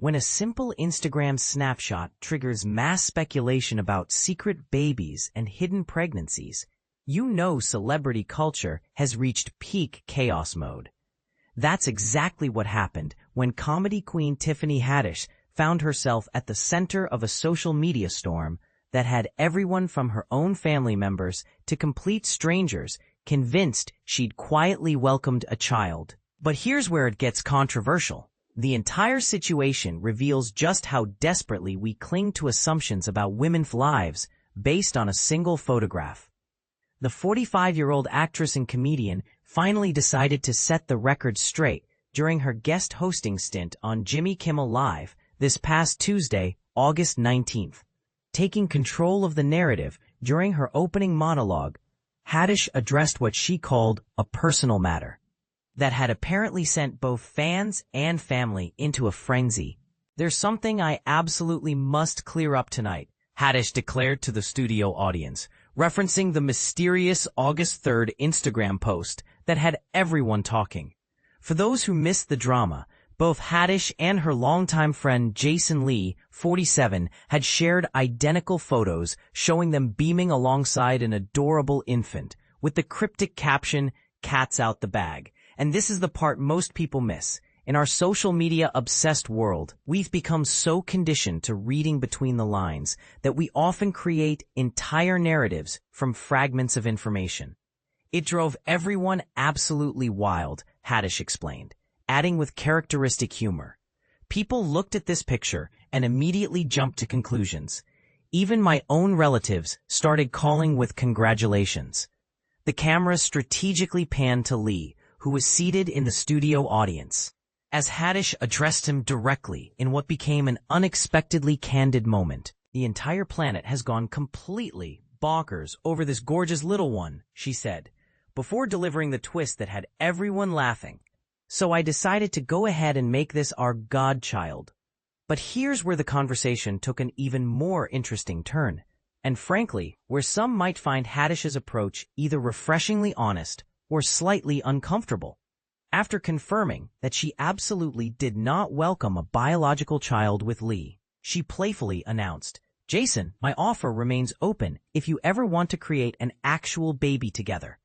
When a simple Instagram snapshot triggers mass speculation about secret babies and hidden pregnancies, you know celebrity culture has reached peak chaos mode. That's exactly what happened when comedy queen Tiffany Haddish found herself at the center of a social media storm that had everyone from her own family members to complete strangers convinced she'd quietly welcomed a child. But here's where it gets controversial. The entire situation reveals just how desperately we cling to assumptions about women's lives based on a single photograph. The 45-year-old actress and comedian finally decided to set the record straight during her guest hosting stint on Jimmy Kimmel Live this past Tuesday, August 19th. Taking control of the narrative during her opening monologue, Haddish addressed what she called a personal matter that had apparently sent both fans and family into a frenzy. "There's something I absolutely must clear up tonight," Haddish declared to the studio audience, referencing the mysterious August 3rd Instagram post that had everyone talking. For those who missed the drama, both Haddish and her longtime friend Jason Lee, 47, had shared identical photos showing them beaming alongside an adorable infant, with the cryptic caption, "Cat's out the bag." And this is the part most people miss. In our social media-obsessed world, we've become so conditioned to reading between the lines that we often create entire narratives from fragments of information. "It drove everyone absolutely wild," Haddish explained, adding with characteristic humor. "People looked at this picture and immediately jumped to conclusions. Even my own relatives started calling with congratulations." The camera strategically panned to Lee, who was seated in the studio audience, as Haddish addressed him directly in what became an unexpectedly candid moment. "The entire planet has gone completely bonkers over this gorgeous little one," she said, before delivering the twist that had everyone laughing. "So I decided to go ahead and make this our godchild." But here's where the conversation took an even more interesting turn, and frankly, where some might find Haddish's approach either refreshingly honest or slightly uncomfortable. After confirming that she absolutely did not welcome a biological child with Lee, she playfully announced, "Jason, my offer remains open if you ever want to create an actual baby together."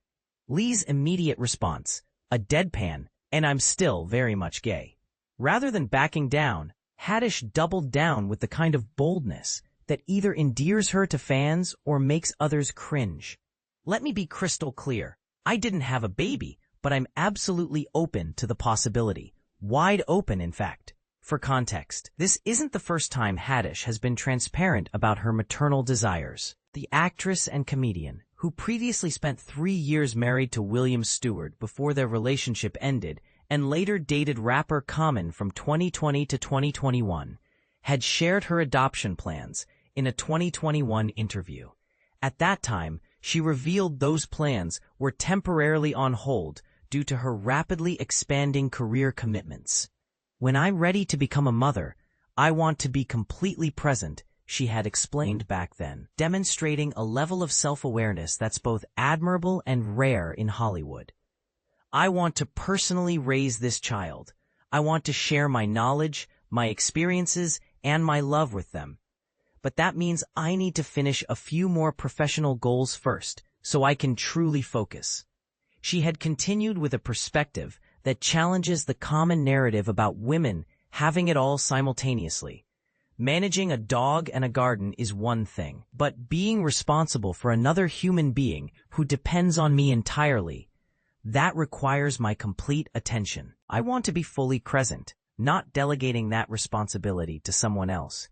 Lee's immediate response, a deadpan, "And I'm still very much gay." Rather than backing down, Haddish doubled down with the kind of boldness that either endears her to fans or makes others cringe. "Let me be crystal clear. I didn't have a baby, but I'm absolutely open to the possibility. Wide open, in fact." For context, this isn't the first time Haddish has been transparent about her maternal desires. The actress and comedian, who previously spent 3 years married to William Stewart before their relationship ended and later dated rapper Common from 2020 to 2021, had shared her adoption plans in a 2021 interview. At that time, she revealed those plans were temporarily on hold due to her rapidly expanding career commitments. "When I'm ready to become a mother, I want to be completely present," she had explained back then, demonstrating a level of self-awareness that's both admirable and rare in Hollywood. "I want to personally raise this child. I want to share my knowledge, my experiences, and my love with them. But that means I need to finish a few more professional goals first, so I can truly focus." She had continued with a perspective that challenges the common narrative about women having it all simultaneously. "Managing a dog and a garden is one thing, but being responsible for another human being who depends on me entirely, that requires my complete attention. I want to be fully present, not delegating that responsibility to someone else."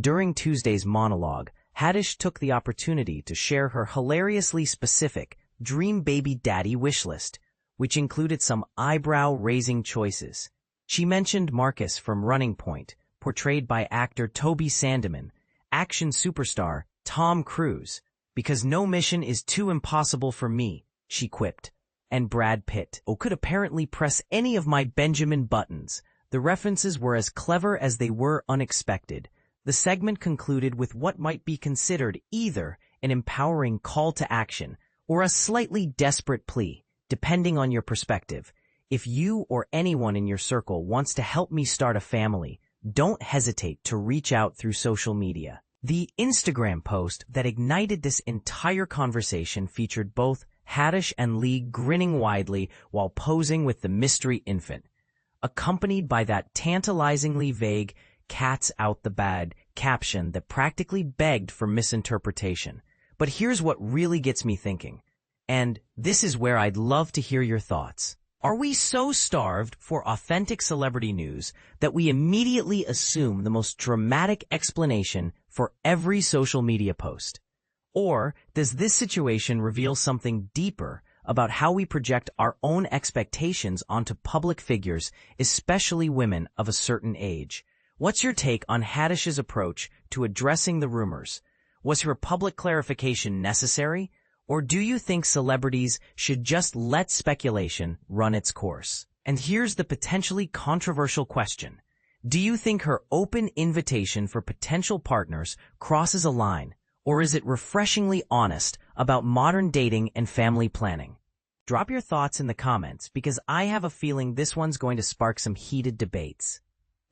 During Tuesday's monologue, Haddish took the opportunity to share her hilariously specific dream baby daddy wish list, which included some eyebrow-raising choices. She mentioned Marcus from Running Point, portrayed by actor Toby Sandeman, action superstar Tom Cruise, "Because no mission is too impossible for me," she quipped, and Brad Pitt, "Oh, could apparently press any of my Benjamin buttons." The references were as clever as they were unexpected. The segment concluded with what might be considered either an empowering call to action or a slightly desperate plea, depending on your perspective. "If you or anyone in your circle wants to help me start a family, don't hesitate to reach out through social media. The Instagram post that ignited this entire conversation featured both Haddish and Lee grinning widely while posing with the mystery infant, accompanied by that tantalizingly vague "cat's out the bag" caption that practically begged for misinterpretation. But here's what really gets me thinking, and this is where I'd love to hear your thoughts. Are we so starved for authentic celebrity news that we immediately assume the most dramatic explanation for every social media post? Or does this situation reveal something deeper about how we project our own expectations onto public figures, especially women of a certain age? What's your take on Haddish's approach to addressing the rumors? Was her public clarification necessary? Or do you think celebrities should just let speculation run its course? And here's the potentially controversial question. Do you think her open invitation for potential partners crosses a line, or is it refreshingly honest about modern dating and family planning? Drop your thoughts in the comments because I have a feeling this one's going to spark some heated debates.